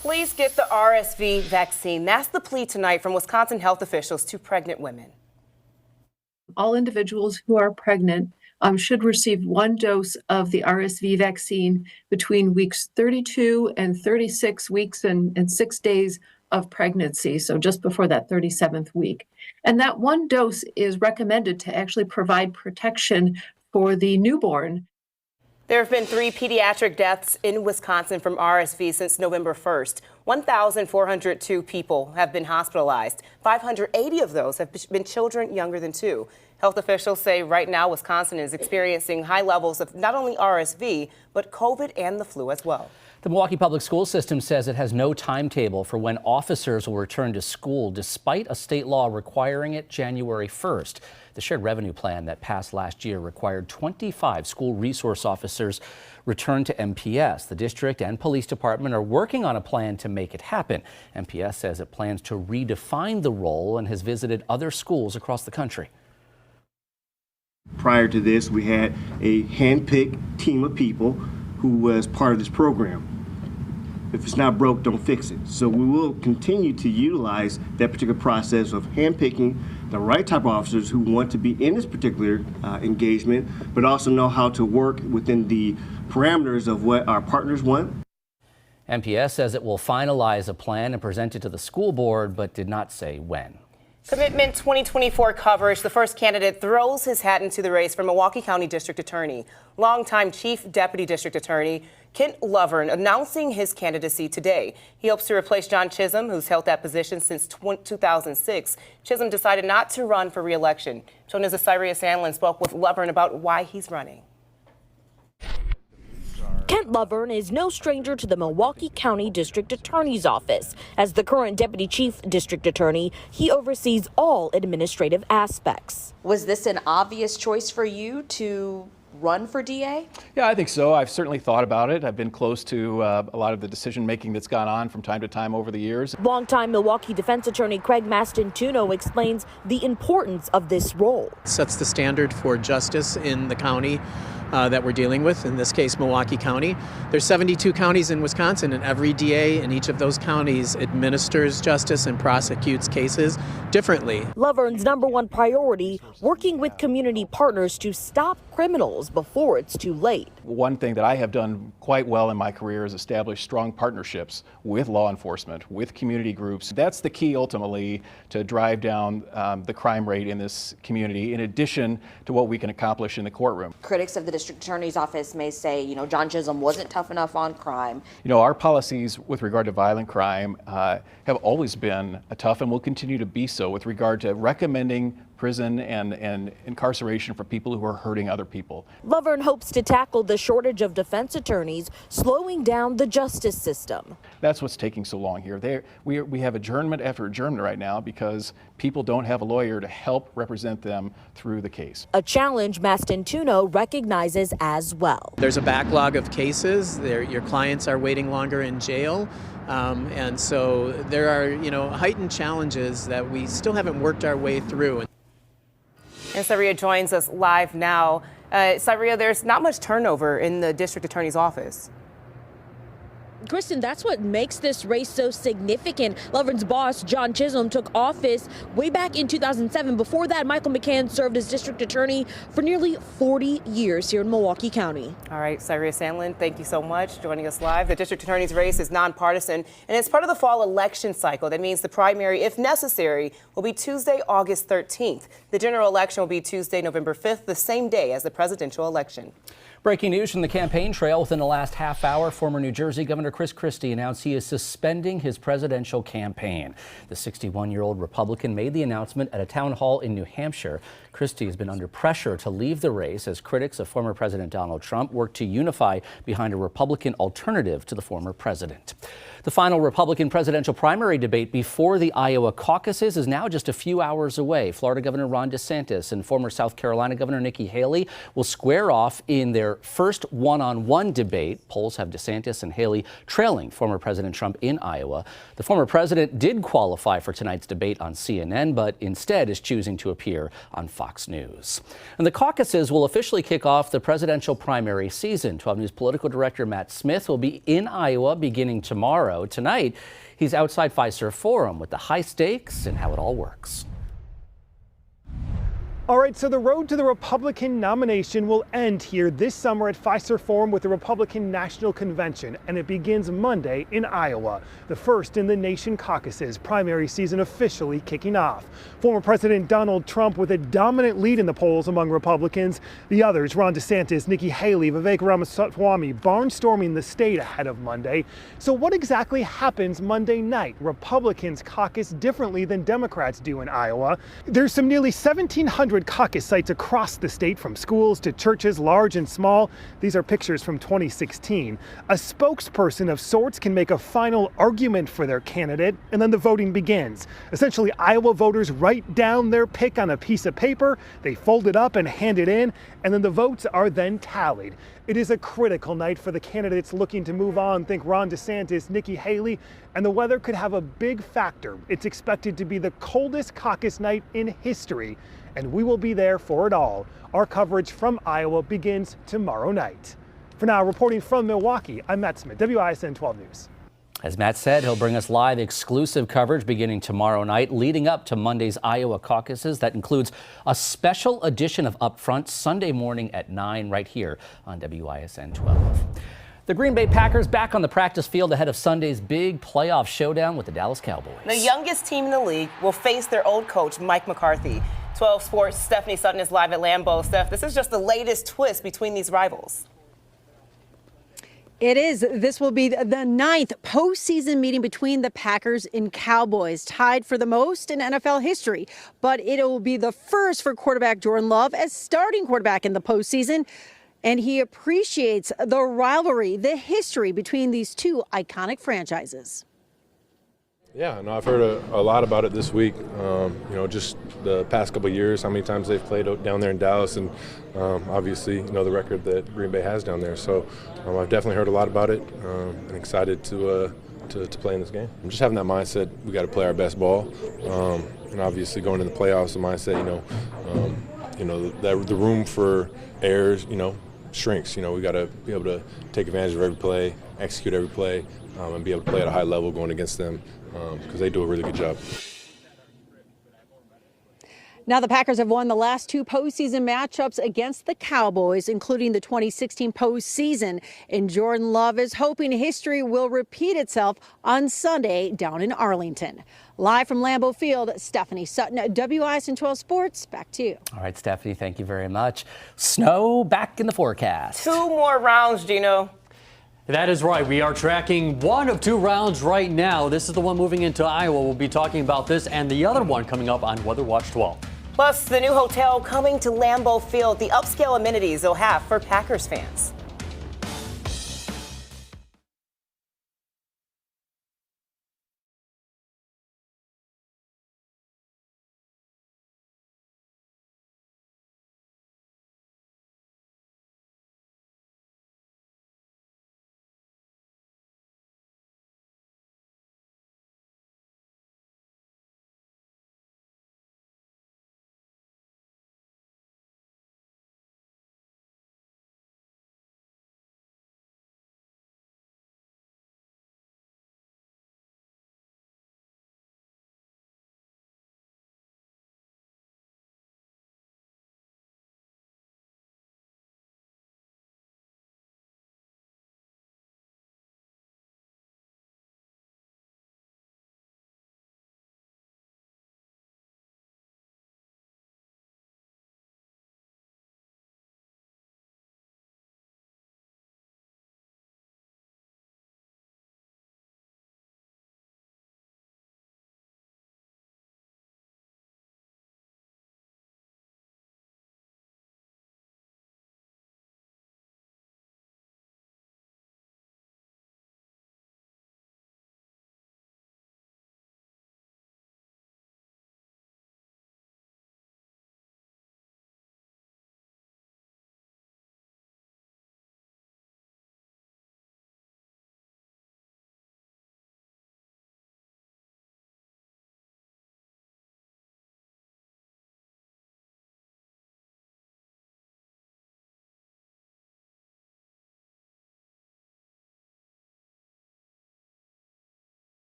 Please get the RSV vaccine. That's the plea tonight from Wisconsin health officials to pregnant women. All individuals who are pregnant should receive one dose of the RSV vaccine between weeks 32 and 36 weeks and 6 days of pregnancy, so just before that 37th week. And that one dose is recommended to actually provide protection for the newborn. There have been 3 pediatric deaths in Wisconsin from RSV since November 1st. 1,402 people have been hospitalized. 580 of those have been children younger than 2. Health officials say right now Wisconsin is experiencing high levels of not only RSV, but COVID and the flu as well. The Milwaukee Public School System says it has no timetable for when officers will return to school, despite a state law requiring it January 1st. The shared revenue plan that passed last year required 25 school resource officers return to MPS. The district and police department are working on a plan to make it happen. MPS says it plans to redefine the role and has visited other schools across the country. Prior to this, we had a hand-picked team of people who was part of this program. If it's not broke, don't fix it. So we will continue to utilize that particular process of handpicking the right type of officers who want to be in this particular engagement, but also know how to work within the parameters of what our partners want. MPS says it will finalize a plan and present it to the school board, but did not say when. Commitment 2024 coverage. The first candidate throws his hat into the race for Milwaukee County District Attorney. Longtime Chief Deputy District Attorney Kent Lovern announcing his candidacy today. He hopes to replace John Chisholm, who's held that position since 2006. Chisholm decided not to run for re-election. Showna's Syria Sandlin spoke with Lovern about why he's running. Kent Lovern is no stranger to the Milwaukee County District Attorney's Office. As the current Deputy Chief District Attorney, he oversees all administrative aspects. Was this an obvious choice for you to run for DA? Yeah, I think so. I've certainly thought about it. I've been close to a lot of the decision making that's gone on from time to time over the years. Longtime Milwaukee defense attorney Craig Mastantuono explains the importance of this role. It sets the standard for justice in the county that we're dealing with, in this case Milwaukee County. There's 72 counties in Wisconsin, and every DA in each of those counties administers justice and prosecutes cases differently. Lovern's #1 priority, working with community partners to stop criminals before it's too late. One thing that I have done quite well in my career is establish strong partnerships with law enforcement, with community groups. That's the key ultimately to drive down the crime rate in this community, in addition to what we can accomplish in the courtroom. Critics of the District Attorney's Office may say, John Chisholm wasn't tough enough on crime. Our policies with regard to violent crime have always been tough and will continue to be so with regard to recommending prison and incarceration for people who are hurting other people. Lovern hopes to tackle the shortage of defense attorneys, slowing down the justice system. That's what's taking so long here. We have adjournment after adjournment right now because people don't have a lawyer to help represent them through the case. A challenge Mastantuono recognizes as well. There's a backlog of cases. Your clients are waiting longer in jail. And so there are, heightened challenges that we still haven't worked our way through. And Syria joins us live now. Syria, there's not much turnover in the district attorney's office. Kristen, that's what makes this race so significant. Lovern's boss, John Chisholm, took office way back in 2007. Before that, Michael McCann served as district attorney for nearly 40 years here in Milwaukee County. All right, Syria Sandlin, thank you so much joining us live. The district attorney's race is nonpartisan, and it's part of the fall election cycle. That means the primary, if necessary, will be Tuesday, August 13th. The general election will be Tuesday, November 5th, the same day as the presidential election. Breaking news from the campaign trail within the last half hour. Former New Jersey Governor Chris Christie announced he is suspending his presidential campaign. The 61-year-old Republican made the announcement at a town hall in New Hampshire. Christie has been under pressure to leave the race as critics of former President Donald Trump work to unify behind a Republican alternative to the former president. The final Republican presidential primary debate before the Iowa caucuses is now just a few hours away. Florida Governor Ron DeSantis and former South Carolina Governor Nikki Haley will square off in their their first one-on-one debate. Polls have DeSantis and Haley trailing former President Trump in Iowa. The former president did qualify for tonight's debate on CNN, but instead is choosing to appear on Fox News. And the caucuses will officially kick off the presidential primary season. 12 News political director Matt Smith will be in Iowa beginning tomorrow. Tonight, he's outside Fiserv Forum with the high stakes and how it all works. All right, so the road to the Republican nomination will end here this summer at Fiserv Forum with the Republican National Convention, and it begins Monday in Iowa, the first in the nation caucuses, primary season officially kicking off. Former President Donald Trump with a dominant lead in the polls among Republicans. The others, Ron DeSantis, Nikki Haley, Vivek Ramaswamy, barnstorming the state ahead of Monday. So what exactly happens Monday night? Republicans caucus differently than Democrats do in Iowa. There's some nearly 1,700 caucus sites across the state, from schools to churches, large and small. These are pictures from 2016. A spokesperson of sorts can make a final argument for their candidate, and then the voting begins. Essentially, Iowa voters write down their pick on a piece of paper, they fold it up and hand it in, and then the votes are then tallied. It is a critical night for the candidates looking to move on. Think Ron DeSantis, Nikki Haley, and the weather could have a big factor. It's expected to be the coldest caucus night in history, and we will be there for it all. Our coverage from Iowa begins tomorrow night. For now, reporting from Milwaukee, I'm Matt Smith, WISN 12 News. As Matt said, he'll bring us live exclusive coverage beginning tomorrow night, leading up to Monday's Iowa caucuses. That includes a special edition of Upfront Sunday morning at 9 right here on WISN 12. The Green Bay Packers back on the practice field ahead of Sunday's big playoff showdown with the Dallas Cowboys. The youngest team in the league will face their old coach, Mike McCarthy. 12 Sports' Stephanie Sutton is live at Lambeau. Steph, this is just the latest twist between these rivals. It is. This will be the ninth postseason meeting between the Packers and Cowboys, tied for the most in NFL history. But it will be the first for quarterback Jordan Love as starting quarterback in the postseason. And he appreciates the rivalry, the history between these two iconic franchises. Yeah, no, I've heard a lot about it this week. Just the past couple of years, how many times they've played down there in Dallas, and obviously, the record that Green Bay has down there. So I've definitely heard a lot about it, and excited to play in this game. I'm just having that mindset. We got to play our best ball, and obviously going into the playoffs, the mindset, the room for errors, shrinks. We got to be able to take advantage of every play, execute every play, and be able to play at a high level going against them, because they do a really good job. Now the Packers have won the last two postseason matchups against the Cowboys, including the 2016 postseason. And Jordan Love is hoping history will repeat itself on Sunday down in Arlington. Live from Lambeau Field, Stephanie Sutton, WISN 12 Sports. Back to you. All right, Stephanie, thank you very much. Snow back in the forecast. 2 more rounds, Gino. That is right. We are tracking one of 2 rounds right now. This is the one moving into Iowa. We'll be talking about this and the other one coming up on Weather Watch 12. Plus, the new hotel coming to Lambeau Field, the upscale amenities they'll have for Packers fans.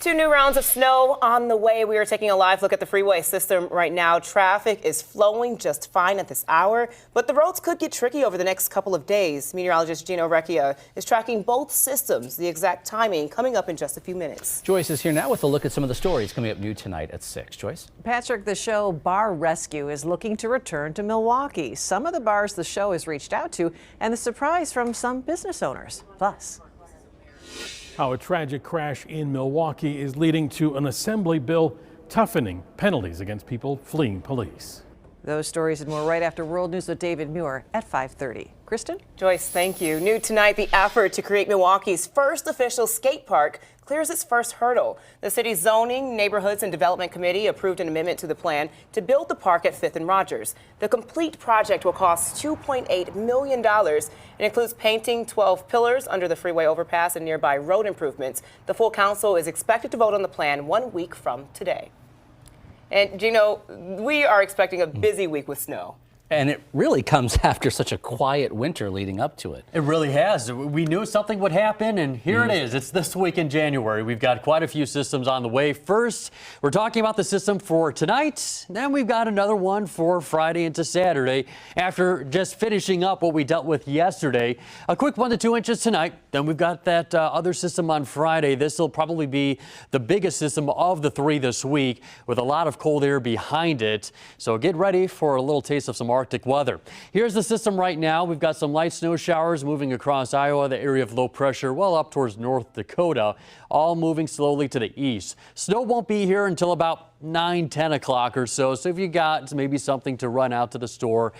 2 new rounds of snow on the way. We are taking a live look at the freeway system right now. Traffic is flowing just fine at this hour, but the roads could get tricky over the next couple of days. Meteorologist Gino Recchia is tracking both systems. The exact timing coming up in just a few minutes. Joyce is here now with a look at some of the stories coming up new tonight at 6. Joyce? Patrick, the show Bar Rescue is looking to return to Milwaukee. Some of the bars the show has reached out to, and the surprise from some business owners. Plus, how a tragic crash in Milwaukee is leading to an assembly bill toughening penalties against people fleeing police. those stories and more right after World News with David Muir at 5:30. Kristen? Joyce, thank you. New tonight, the effort to create Milwaukee's first official skate park clears its first hurdle. The city's Zoning, Neighborhoods and Development Committee approved an amendment to the plan to build the park at 5th and Rogers. The complete project will cost $2.8 million and includes painting 12 pillars under the freeway overpass and nearby road improvements. The full council is expected to vote on the plan 1 week from today. And Gino, we are expecting a busy week with snow. And it really comes after such a quiet winter leading up to it. It really has. We knew something would happen, and here it is. It's this week in January. We've got quite a few systems on the way. First, we're talking about the system for tonight. Then we've got another one for Friday into Saturday after just finishing up what we dealt with yesterday. A quick 1 to 2 inches tonight. Then we've got that other system on Friday. This will probably be the biggest system of the three this week with a lot of cold air behind it. So get ready for a little taste of some Arctic weather. Here's the system right now. We've got some light snow showers moving across Iowa, the area of low pressure, well up towards North Dakota, all moving slowly to the east. Snow won't be here until about 9-10 o'clock or so. So if you got maybe something to run out to the store,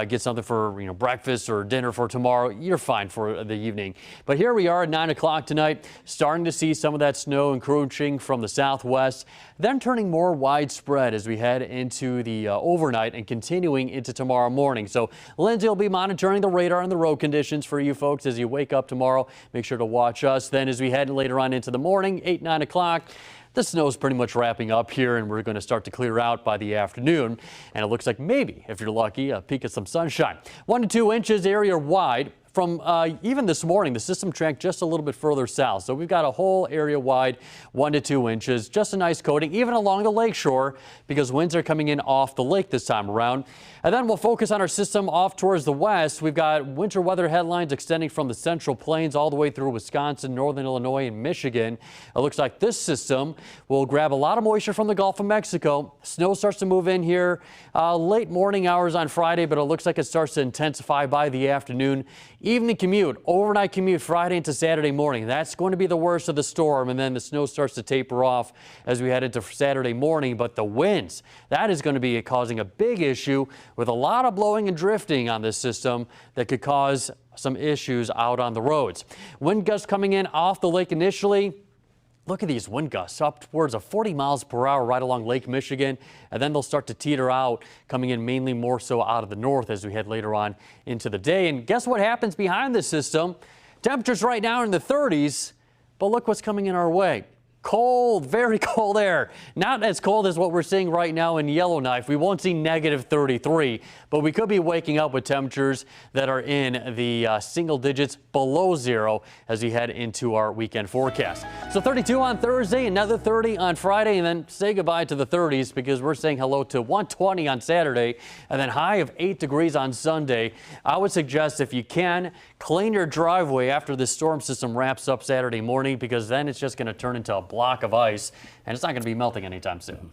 get something for breakfast or dinner for tomorrow, you're fine for the evening. But here we are at 9 o'clock tonight, starting to see some of that snow encroaching from the southwest, then turning more widespread as we head into the overnight and continuing into tomorrow morning. So Lindsay will be monitoring the radar and the road conditions for you folks as you wake up tomorrow. Make sure to watch us. Then as we head later on into the morning, 8-9 o'clock, the snow is pretty much wrapping up here, and we're going to start to clear out by the afternoon. And it looks like maybe, if you're lucky, a peek of some sunshine. 1 to 2 inches area wide. From even this morning, the system tracked just a little bit further south. So we've got a whole area wide, 1 to 2 inches, just a nice coating, even along the lake shore, because winds are coming in off the lake this time around. And then we'll focus on our system off towards the west. We've got winter weather headlines extending from the central plains all the way through Wisconsin, northern Illinois, and Michigan. It looks like this system will grab a lot of moisture from the Gulf of Mexico. Snow starts to move in here late morning hours on Friday, but it looks like it starts to intensify by the afternoon. Evening commute, overnight commute Friday into Saturday morning. That's going to be the worst of the storm, and then the snow starts to taper off as we head into Saturday morning. But the winds, that is going to be causing a big issue with a lot of blowing and drifting on this system that could cause some issues out on the roads. Wind gusts coming in off the lake initially. Look at these wind gusts up towards 40 miles per hour right along Lake Michigan, and then they'll start to teeter out, coming in mainly more so out of the north as we head later on into the day. And guess what happens behind this system? Temperatures right now in the 30s, but look what's coming in our way. Cold, very cold air. Not as cold as what we're seeing right now in Yellowknife. We won't see negative 33, but we could be waking up with temperatures that are in the single digits below zero as we head into our weekend forecast. So 32 on Thursday, another 30 on Friday, and then say goodbye to the 30s because we're saying hello to 120 on Saturday and then high of 8 degrees on Sunday. I would suggest if you can, clean your driveway after this storm system wraps up Saturday morning because then it's just going to turn into a block of ice, and it's not going to be melting anytime soon.